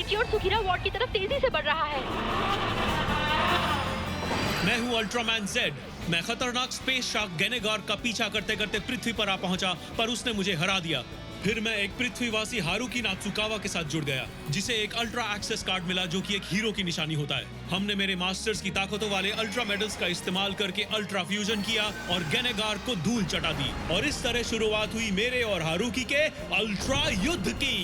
नीचे और सुखीरा वार्ड की तरफ तेजी से बढ़ रहा है। मैं हूँ अल्ट्रामैन जेड। मैं खतरनाक स्पेस शार्क गेनेगार का पीछा करते करते पृथ्वी पर आ पहुंचा, पर उसने मुझे हरा दिया। फिर मैं एक पृथ्वीवासी हारुकी नात्सुकावा के साथ जुड़ गया, जिसे एक अल्ट्रा एक्सेस कार्ड मिला जो कि एक हीरो की निशानी होता है। हमने मेरे मास्टर्स की ताकतों वाले अल्ट्रा मेडल्स का इस्तेमाल करके अल्ट्रा फ्यूजन किया और गेनेगार को धूल चटा दी, और इस तरह शुरुआत हुई मेरे और हारुकी के अल्ट्रा युद्ध की।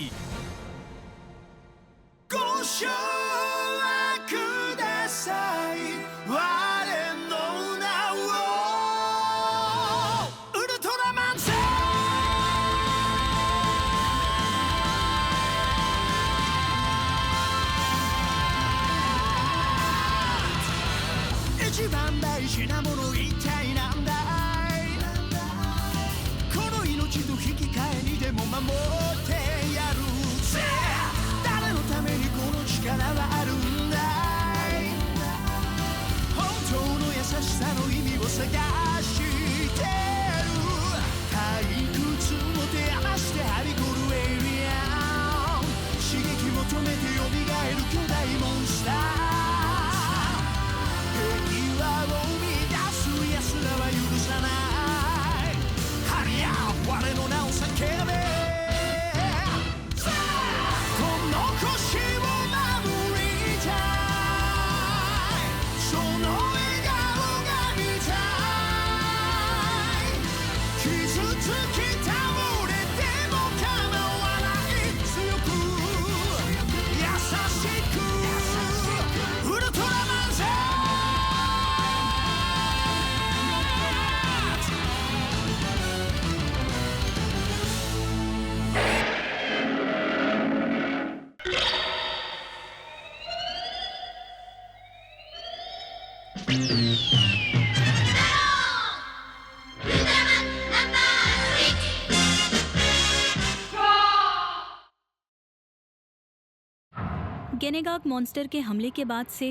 गेनेगाक मॉन्स्टर के हमले के बाद से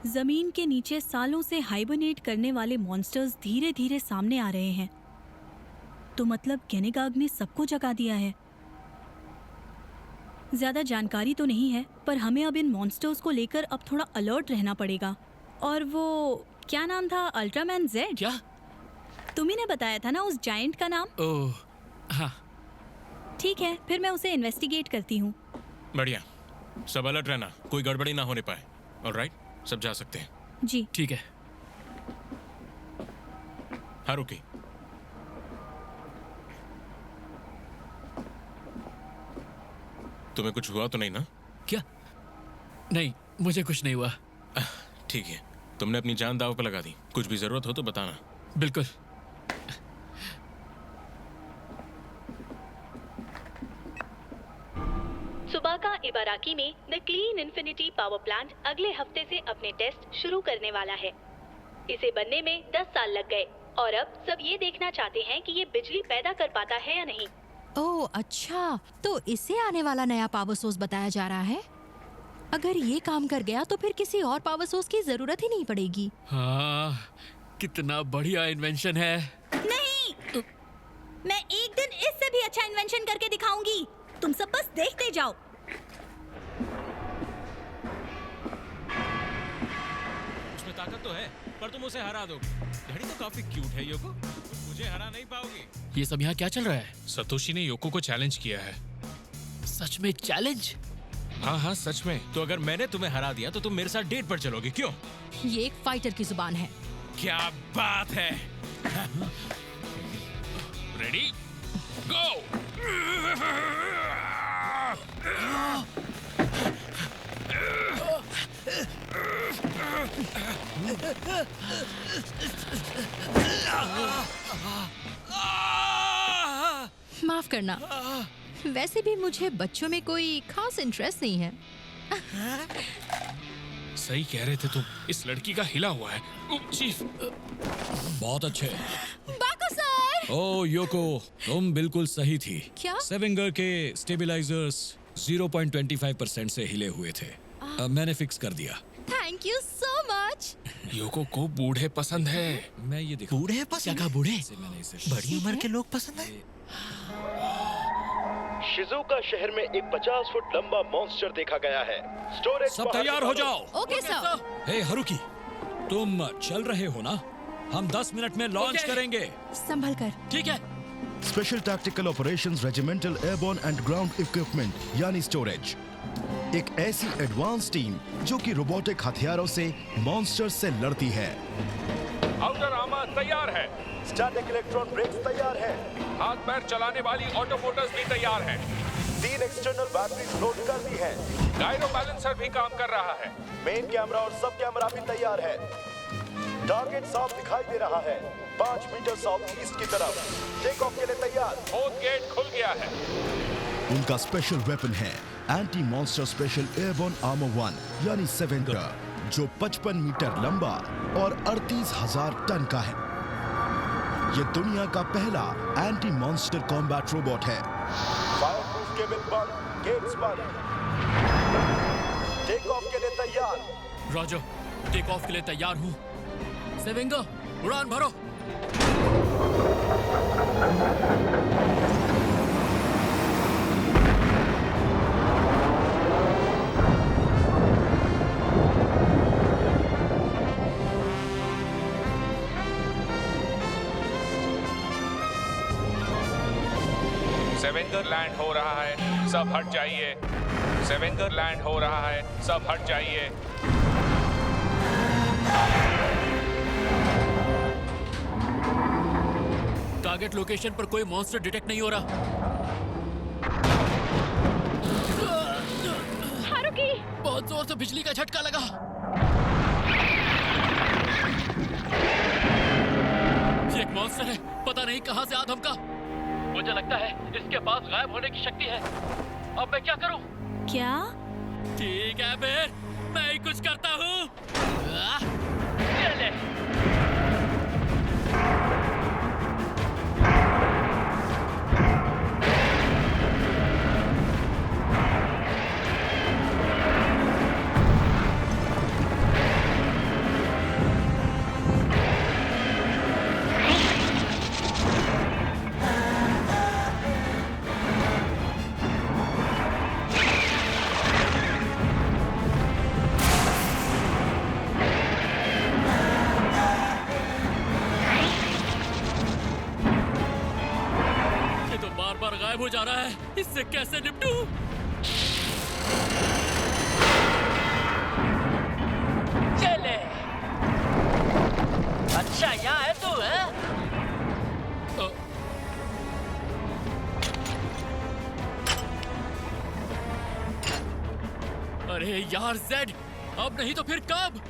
जमीन के नीचे सालों से हाइबरनेट करने वाले मॉन्स्टर्स धीरे धीरे सामने आ रहे हैं। तो मतलब गेनेगाक ने सबको जगा दिया है। ज्यादा जानकारी तो नहीं है, पर हमें अब इन मॉन्स्टर्स को लेकर अब थोड़ा अलर्ट रहना पड़ेगा। और वो क्या नाम था, अल्ट्रामैन जेड? क्या तुम्ही ने बताया था ना उस जायंट का नाम? ओह हाँ, ठीक है, फिर मैं उसे इन्वेस्टिगेट करती हूँ। बढ़िया, सब अलर्ट रहना, कोई गड़बड़ी ना होने पाए। ऑलराइट, सब जा सकते हैं। जी ठीक है। हारुकी, तुम्हें कुछ हुआ तो नहीं ना? क्या? नहीं, मुझे कुछ नहीं हुआ। ठीक है, तुमने अपनी जान दांव पे लगा दी। कुछ भी जरूरत हो तो बताना। बिल्कुल। सुबाका इबाराकी में the clean infinity power plant अगले हफ्ते से अपने टेस्ट शुरू करने वाला है। इसे बनने में 10 साल लग गए और अब सब ये देखना चाहते हैं कि ये बिजली पैदा कर पाता है या नहीं। ओह अच्छा, तो इसे आने वाला नया पावर सोर्स बताया जा रहा है। अगर ये काम कर गया तो फिर किसी और पावर सोर्स की जरूरत ही नहीं पड़ेगी। हाँ, कितना बढ़िया इन्वेंशन है। नहीं, मैं एक दिन इससे भी अच्छा इन्वेंशन करके दिखाऊंगी। तुम सब बस देखते जाओ। उसमें ताकत तो है, पर तुम उसे हरा दोगे। घड़ी तो काफी क्यूट है योको, मुझे हरा नहीं पाओगे। ये सब यहाँ क्या चल रहा है? सतोशी ने योको को चैलेंज किया है। सच में चैलेंज? हाँ हाँ सच में। तो अगर मैंने तुम्हें हरा दिया तो तुम मेरे साथ डेट पर चलोगे, क्यों? ये एक फाइटर की जुबान है। क्या बात है। रेडी गो। माफ करना, वैसे भी मुझे बच्चों में कोई खास इंटरेस्ट नहीं है। सही कह रहे थे तुम, इस लड़की का हिला हुआ है। चीफ, बहुत अच्छे। बाको सर! ओ योको, तुम बिल्कुल सही थी। क्या? सेविंगर के स्टेबलाइजर्स 0.25% से हिले हुए थे। मैंने फिक्स कर दिया। Thank you so much. Yoko को बूढ़े पसंद है। मैं ये दिखा। बूढ़े पसंद? क्या कहा बूढ़े? मैंने इसे बड़ी उम्र के लोग पसंद है? शिजुका शहर में एक 50 फुट लंबा मॉन्स्टर देखा गया है। स्टोरेज सब तैयार हो जाओ। Okay sir. हे हारुकी, तुम चल रहे हो ना? हम 10 मिनट में लॉन्च करेंगे। संभल कर। ठीक है। Special tactical operations regimental airborne and ground equipment यानी स्टोरेज, एक ऐसी एडवांस टीम जो कि रोबोटिक हथियारों से मॉन्स्टर से लड़ती है। आउटर आर्मर तैयार है। स्टैटिक इलेक्ट्रॉन ब्रेक्स तैयार है। हाथ पैर चलाने वाली ऑटो मोटर्स भी तैयार हैं। 3 एक्सटर्नल बैटरीज लोड कर दी है। गायरो बैलेंसर भी काम कर रहा है। मेन कैमरा और सब कैमरा भी तैयार है। टारगेट साफ दिखाई दे रहा है। 5 मीटर साउथ ईस्ट की तरफ। टेक ऑफ के लिए तैयार। फोर्थ गेट खुल गया है। उनका स्पेशल वेपन है anti monster special airborne armour 1 यानी 7 का, जो 55 मीटर लंबा और 38,000 टन का है। ये दुनिया का पहला एंटी मॉन्स्टर कॉम्बैट रोबोट है। फायरप्रूफ केबिन बंद, गेट्स बंद। टेक ऑफ के लिए तैयार। रॉजर, टेक ऑफ के लिए तैयार हूँ। सेवेंगा, उड़ान भरो। सेवेंगर लैंड हो रहा है, सब हट जाइए। सेवेंगर लैंड हो रहा है, सब हट जाइए। टारगेट लोकेशन पर कोई मॉन्स्टर डिटेक्ट नहीं हो रहा। हारुकी! बहुत जोर से बिजली का झटका लगा। ये एक मॉन्स्टर है, पता नहीं कहां से आ धमका। मुझे लगता है इसके पास गायब होने की शक्ति है। अब मैं क्या करूं? क्या? ठीक है फिर, मैं ही कुछ करता हूं। चले। गायब हो जा रहा है, इससे कैसे निपटूं? चले। अच्छा यहाँ है तू, है? अरे यार जेड, अब नहीं तो फिर कब?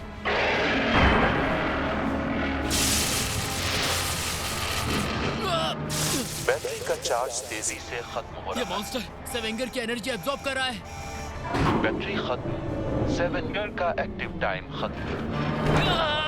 बैटरी का चार्ज तेजी से खत्म हो रहा है। ये मॉन्स्टर सेवेंगर की एनर्जी एब्जॉर्ब कर रहा है। बैटरी खत्म। सेवेंगर का एक्टिव टाइम खत्म।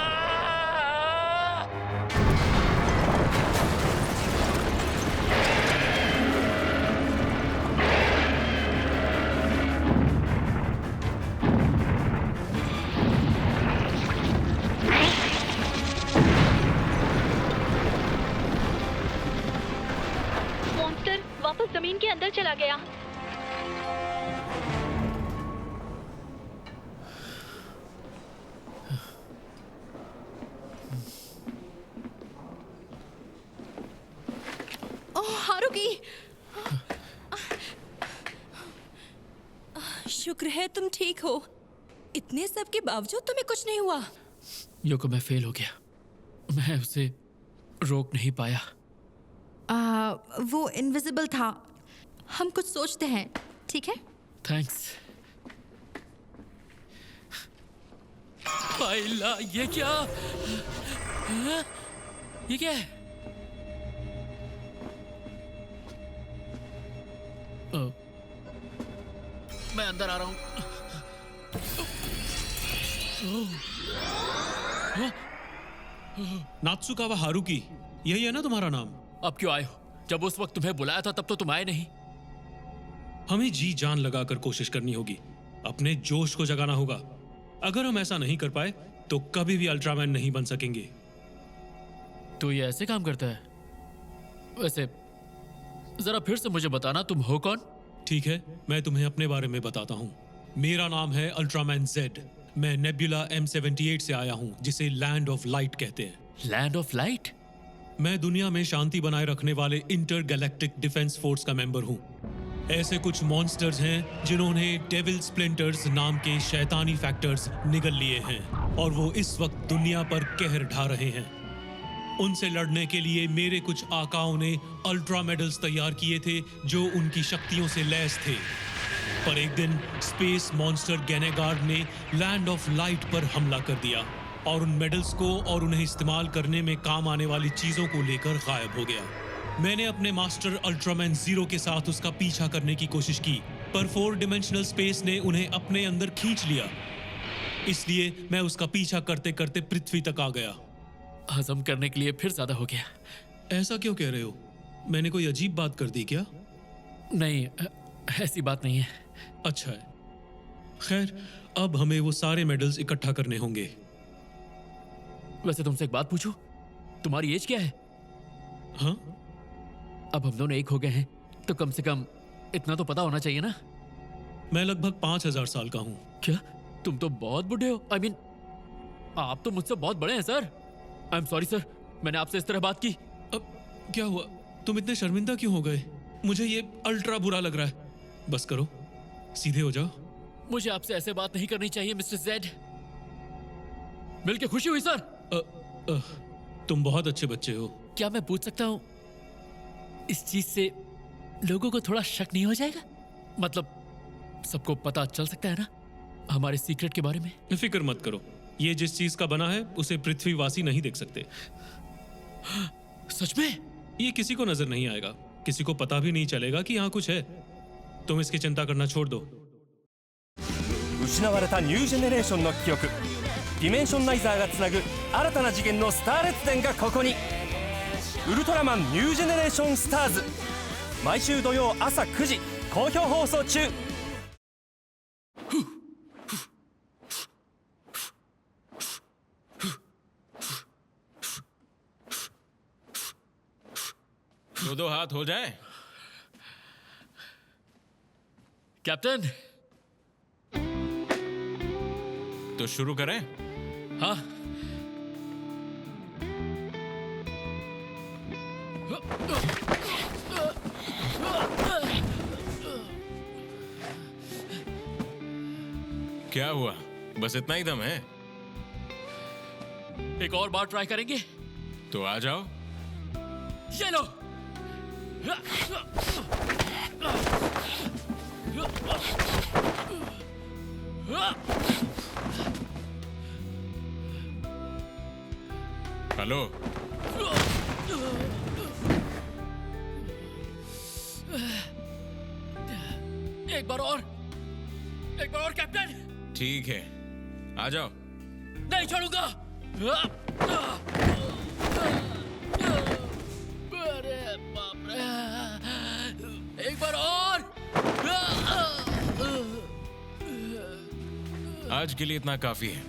वापस जमीन के अंदर चला गया। ओह हारुकी, शुक्र है तुम ठीक हो। इतने सब के बावजूद तुम्हें कुछ नहीं हुआ। योको, मैं फेल हो गया। मैं उसे रोक नहीं पाया। वो इनविजिबल था। हम कुछ सोचते हैं, ठीक है? थैंक्स। पाइला, ये क्या? ये क्या है? मैं अंदर आ रहा हूँ। नात्सुकावा हारुकी, यही है ना तुम्हारा नाम? अब क्यों आए हो? जब उस वक्त तुम्हें बुलाया था तब तो तुम आए नहीं। हमें जी जान लगाकर कोशिश करनी होगी, अपने जोश को जगाना होगा। अगर हम ऐसा नहीं कर पाए तो कभी भी अल्ट्रामैन नहीं बन सकेंगे। तो ये ऐसे काम करता है? वैसे जरा फिर से मुझे बताना, तुम हो कौन? ठीक है, मैं तुम्हें अपने बारे में बताता हूँ। मेरा नाम है अल्ट्रामैन जेड। मैं नेब्यूला M78 से आया हूँ, जिसे लैंड ऑफ लाइट कहते हैं। Land of light? मैं दुनिया में शांति बनाए रखने वाले इंटर गैलेक्टिक डिफेंस फोर्स का मेंबर हूँ। ऐसे कुछ मॉन्स्टर्स हैं जिन्होंने डेविल स्प्लिंटर्स नाम के शैतानी फैक्टर्स निगल लिए हैं और वो इस वक्त दुनिया पर कहर ढा रहे हैं। उनसे लड़ने के लिए मेरे कुछ आकाओं ने अल्ट्रा मेडल्स तैयार किए थे जो उनकी शक्तियों से लैस थे। पर एक दिन स्पेस मॉन्स्टर गेनेगार्ड ने लैंड ऑफ लाइट पर हमला कर दिया और उन मेडल्स को और उन्हें इस्तेमाल करने में काम आने वाली चीजों को लेकर गायब हो गया। मैंने अपने मास्टर अल्ट्रामैन जीरो के साथ उसका पीछा करने की कोशिश की, पर 4 डिमेंशनल स्पेस ने उन्हें अपने अंदर खींच लिया। इसलिए मैं उसका पीछा करते करते पृथ्वी तक आ गया। हजम करने के लिए फिर ज्यादा हो गया। ऐसा क्यों कह रहे हो? मैंने कोई अजीब बात कर दी क्या? नहीं, ऐसी बात नहीं है। अच्छा है। खैर, अब हमें वो सारे मेडल्स इकट्ठा करने होंगे। वैसे तुमसे एक बात पूछूं? तुम्हारी एज क्या है? हाँ? अब हम दोनों एक हो गए हैं, तो कम से कम इतना तो पता होना चाहिए ना? मैं लगभग 5000 साल का हूँ। क्या? तुम तो बहुत बूढ़े हो। I mean, आप तो मुझसे बहुत बड़े हैं sir. I am sorry sir, मैंने आपसे इस तरह बात की। अब क्या हुआ? तुम इतने शर्मिंदा क्यों हो गए? मुझे ये अल्ट्रा बुरा लग रहा है। बस करो, सीधे हो जाओ। मुझे आपसे ऐसे बात नहीं करनी चाहिए मिस्टर जेड। मिलके खुशी हुई सर। तुम बहुत अच्छे बच्चे हो। क्या मैं पूछ सकता हूँ, इस चीज से लोगों को थोड़ा शक नहीं हो जाएगा? मतलब सबको पता चल सकता है ना हमारे सीक्रेट के बारे में? फिक्र मत करो, ये जिस चीज का बना है उसे पृथ्वीवासी नहीं देख सकते। सच में? ये किसी को नजर नहीं आएगा, किसी को पता भी नहीं चलेगा कि यहाँ कुछ है। तुम इसकी चिंता करना छोड़ दो। 失われたニュージェネレーションの記憶、ディメンションナイザーがつなぐ新たな次元のスター列伝がここに。ウルトラマンニュージェネレーションスターズ、毎週土曜朝9時好評放送中。दो हाथ हो जाए। कैप्टन, तो शुरू करें? हाँ। क्या हुआ? बस इतना ही दम है? एक और बार ट्राई करेंगे? तो आ जाओ। ये लो। हेलो। एक बार और कैप्टन। ठीक है, आ जाओ। नहीं छोड़ूंगा। अरे बाप रे, एक बार और। आज के लिए इतना काफी है।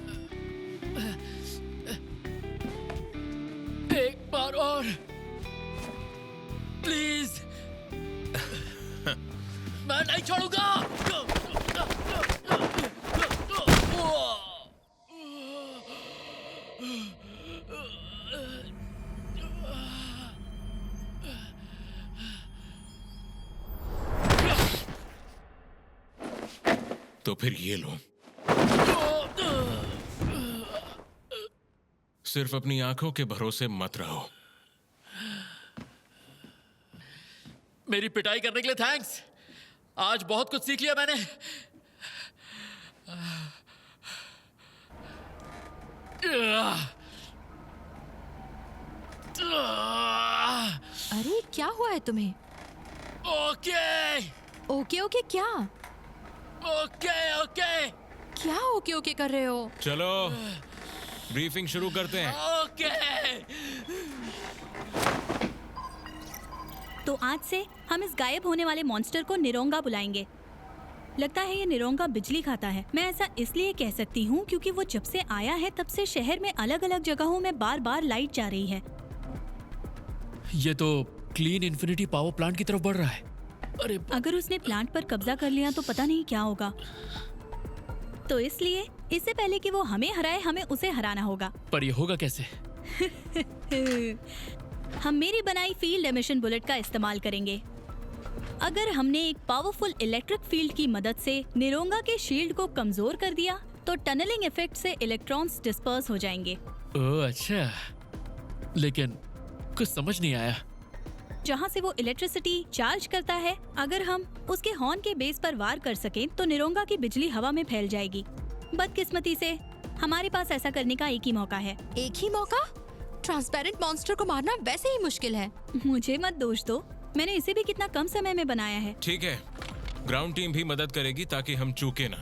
एक बार और प्लीज। मैं नहीं छोड़ूंगा। तो फिर ये लो। सिर्फ अपनी आंखों के भरोसे मत रहो। मेरी पिटाई करने के लिए थैंक्स। आज बहुत कुछ सीख लिया मैंने। अरे क्या हुआ है तुम्हें? ओके ओके ओके क्या? ओके ओके क्या ओके ओके कर रहे हो? चलो ब्रीफिंग शुरू करते हैं। ओके। तो आज से हम इस गायब होने वाले मॉन्स्टर को निरोंगा बुलाएंगे। लगता है ये निरोंगा बिजली खाता है। मैं ऐसा इसलिए कह सकती हूँ क्योंकि वो जब से आया है तब से शहर में अलग अलग जगहों में बार बार लाइट जा रही है। ये तो क्लीन इन्फिनिटी पावर प्लांट की तरफ बढ़ रहा है। अरे अगर उसने प्लांट पर कब्जा कर लिया तो पता नहीं क्या होगा। तो इसलिए इससे पहले कि वो हमें हराए, हमें उसे हराना होगा। पर ये होगा कैसे? हम मेरी बनाई फील्ड एमिशन बुलेट का इस्तेमाल करेंगे। अगर हमने एक पावरफुल इलेक्ट्रिक फील्ड की मदद से निरोंगा के शील्ड को कमजोर कर दिया तो टनलिंग इफेक्ट से इलेक्ट्रॉन्स डिस्पर्स हो जाएंगे। ओह अच्छा, लेकिन कुछ समझ नहीं आया। जहाँ से वो इलेक्ट्रिसिटी चार्ज करता है, अगर हम उसके हॉर्न के बेस पर वार कर सकें तो निरोंगा की बिजली हवा में फैल जाएगी। बदकिस्मती से हमारे पास ऐसा करने का एक ही मौका है। एक ही मौका? ट्रांसपेरेंट मॉन्स्टर को मारना वैसे ही मुश्किल है। मुझे मत दोष दो, मैंने इसे भी कितना कम समय में बनाया है। ठीक है, ग्राउंड टीम भी मदद करेगी ताकि हम चूके ना।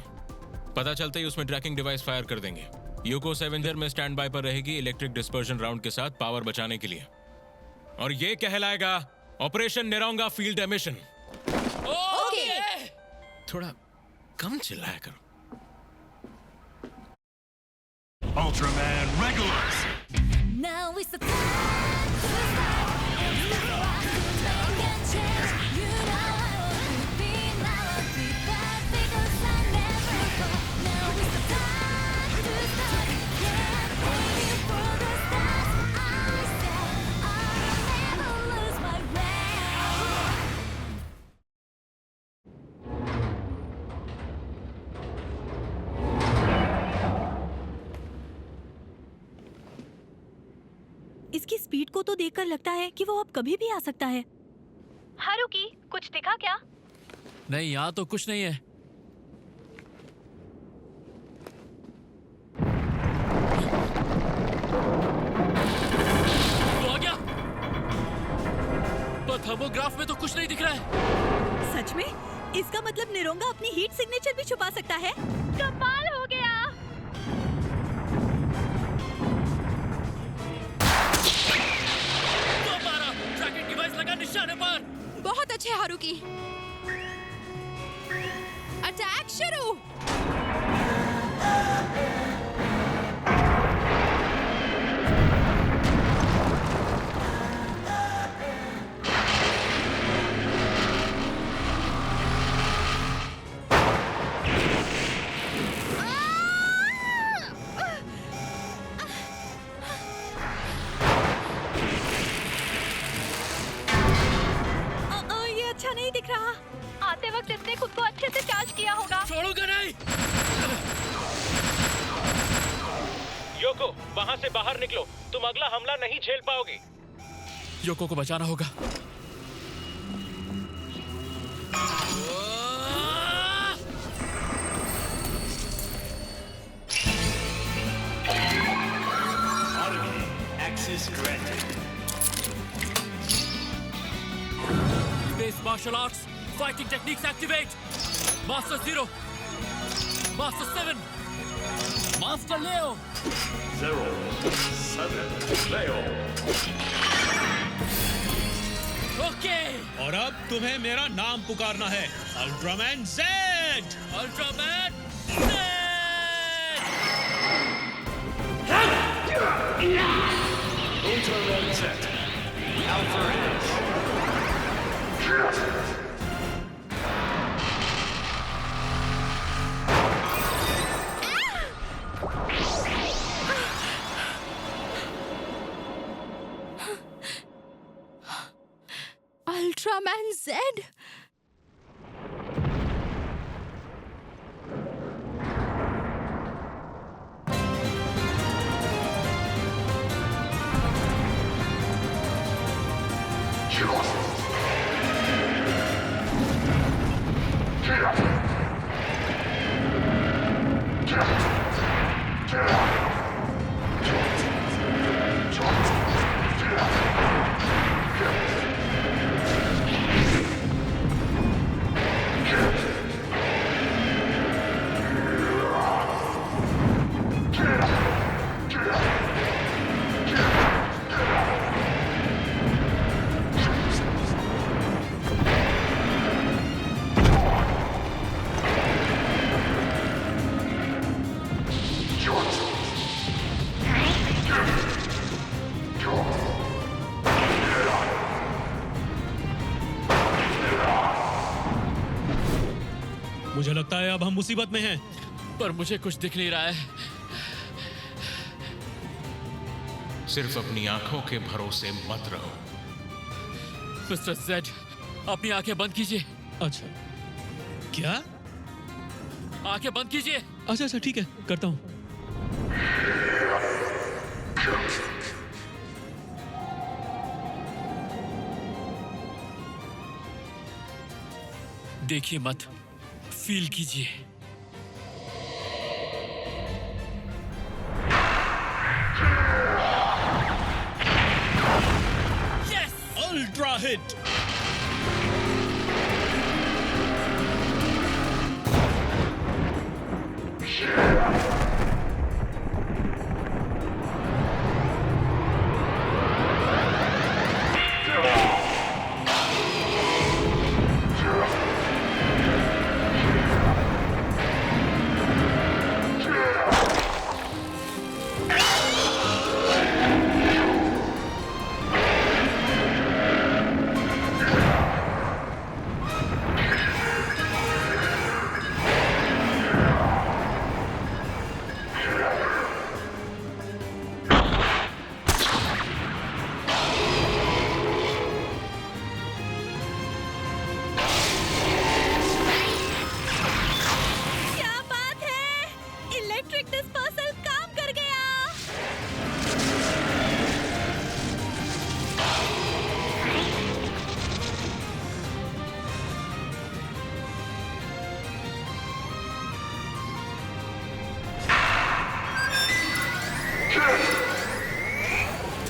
पता चलते ही उसमें ट्रैकिंग डिवाइस फायर कर देंगे। यूको सेवेंजर में स्टैंड बाय पर रहेगी इलेक्ट्रिक डिस्पर्शन राउंड के साथ पावर बचाने के लिए, और ये कहलाएगा ऑपरेशन निरोंगा फील्ड एमिशन। ओके। थोड़ा कम चिल्लाया करो। Ultraman Regulus. Now is the time to start. Make a change. You know I want to be. Now I'll be back because I never go. Now is the time to start. Yeah, waiting for the stars. I said I'll never lose my way. इसकी speed को तो देखकर लगता है कि वो अब कभी भी आ सकता है। हारुकी, कुछ दिखा क्या? नहीं, यहाँ तो कुछ नहीं है। वो आ गया, पर थर्मोग्राफ में तो कुछ नहीं दिख रहा है। सच में? इसका मतलब निरोंगा अपनी हीट सिग्नेचर भी छुपा सकता है। कमाल हो गया। ट्रैकिंग डिवाइस लगा निशाने पर। बहुत अच्छे हारुकी, अटैक शुरू। ये अच्छा नहीं दिख रहा। आते वक्त इसने खुद को अच्छे से चार्ज किया होगा। छोड़ूंगा नहीं। योको, वहाँ से बाहर निकलो, तुम अगला हमला नहीं झेल पाओगे। योको को बचाना होगा। Access granted. Base martial arts, fighting techniques activate. Master 0, Master 7, Master Leo. 0, 7, Leo. Okay. और अब तुम्हें मेरा नाम पुकारना है, Ultraman Z. Ultraman Ultraman Z. Alpha Edge. Ultraman Z. मुझे लगता है अब हम मुसीबत में हैं। पर मुझे कुछ दिख नहीं रहा है। सिर्फ अपनी आंखों के भरोसे मत रहो। मिस्टर जेड, अपनी आंखें बंद कीजिए। अच्छा, क्या? आंखें बंद कीजिए। अच्छा, ठीक है, करता हूँ। देखिए मत, फील कीजिए। Yes! Ultra hit!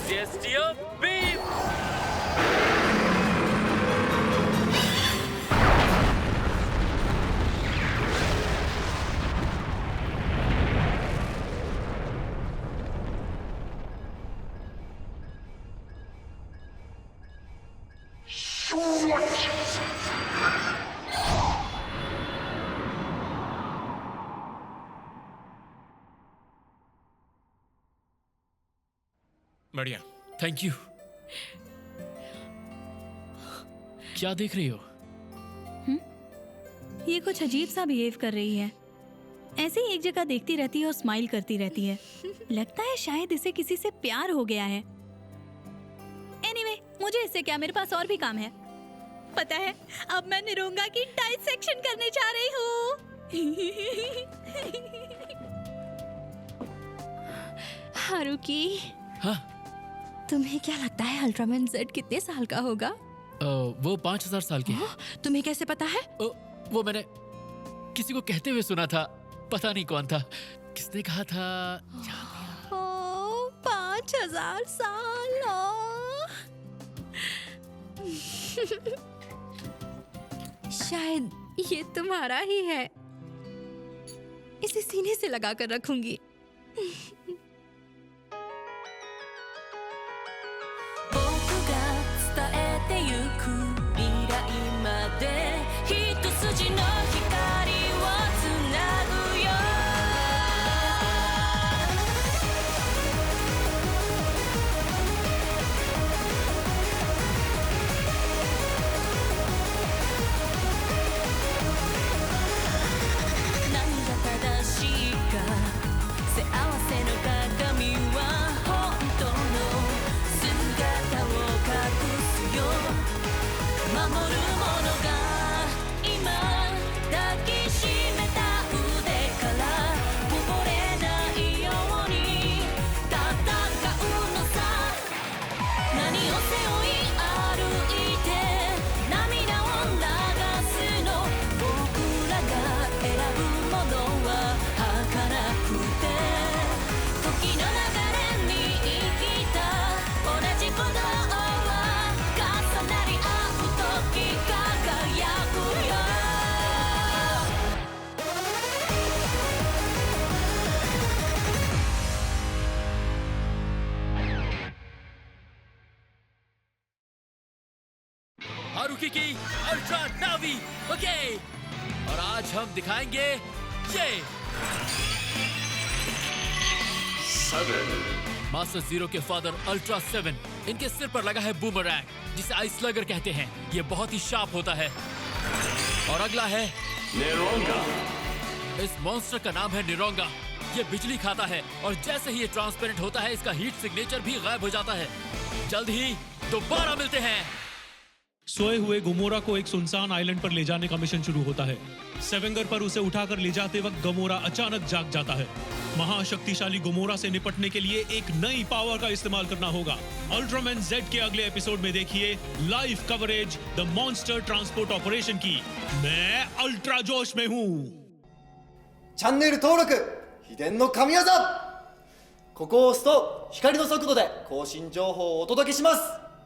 Celestial beam! बढ़िया। Thank you. क्या देख रही हो? ये कुछ अजीब सा बिहेव कर रही है। ऐसे ही एक जगह देखती रहती है और स्माइल करती रहती है। लगता है शायद इसे किसी से प्यार हो गया है। एनीवे, मुझे इससे क्या, मेरे पास और भी काम है। पता है, अब मैं निरोंगा की डाइसेक्शन करने जा रही हूँ। हारुकी, हाँ? तुम्हें क्या लगता है अल्ट्रामैन जेड कितने साल का होगा? वो 5000 साल की है। तुम्हें कैसे पता है? वो मैंने किसी को कहते हुए सुना था, पता नहीं कौन था। किसने कहा था? 5000 साल। शायद ये तुम्हारा ही है। इसे सीने से लगा कर रखूंगी। हारुकी की अल्ट्रा नावी। ओके, और आज हम दिखाएंगे ये मास्टर जीरो के फादर अल्ट्रा 7। इनके सिर पर लगा है बूमरैंग, जिसे आइस स्लगर कहते हैं। ये बहुत ही शार्प होता है। और अगला है Neronga. इस मॉन्स्टर का नाम है निरोंगा। ये बिजली खाता है और जैसे ही ये ट्रांसपेरेंट होता है इसका हीट सिग्नेचर भी गायब हो जाता है। जल्द ही दोबारा मिलते हैं। सोए हुए गमोरा को एक सुनसान आइलैंड पर ले जाने का मिशन शुरू होता है। सेवेंगर पर उसे उठाकर ले जाते वक्त गमोरा अचानक जाग जाता है। महाशक्तिशाली गमोरा से निपटने के लिए एक नई पावर का इस्तेमाल करना होगा। अल्ट्रामैन जेड के अगले एपिसोड में देखिए live coverage the monster transport operation की। मैं अल्ट्रा जोश में हूँ। チャンネル登録秘伝の神業ここを押すと光の速度で更新情報をお届けします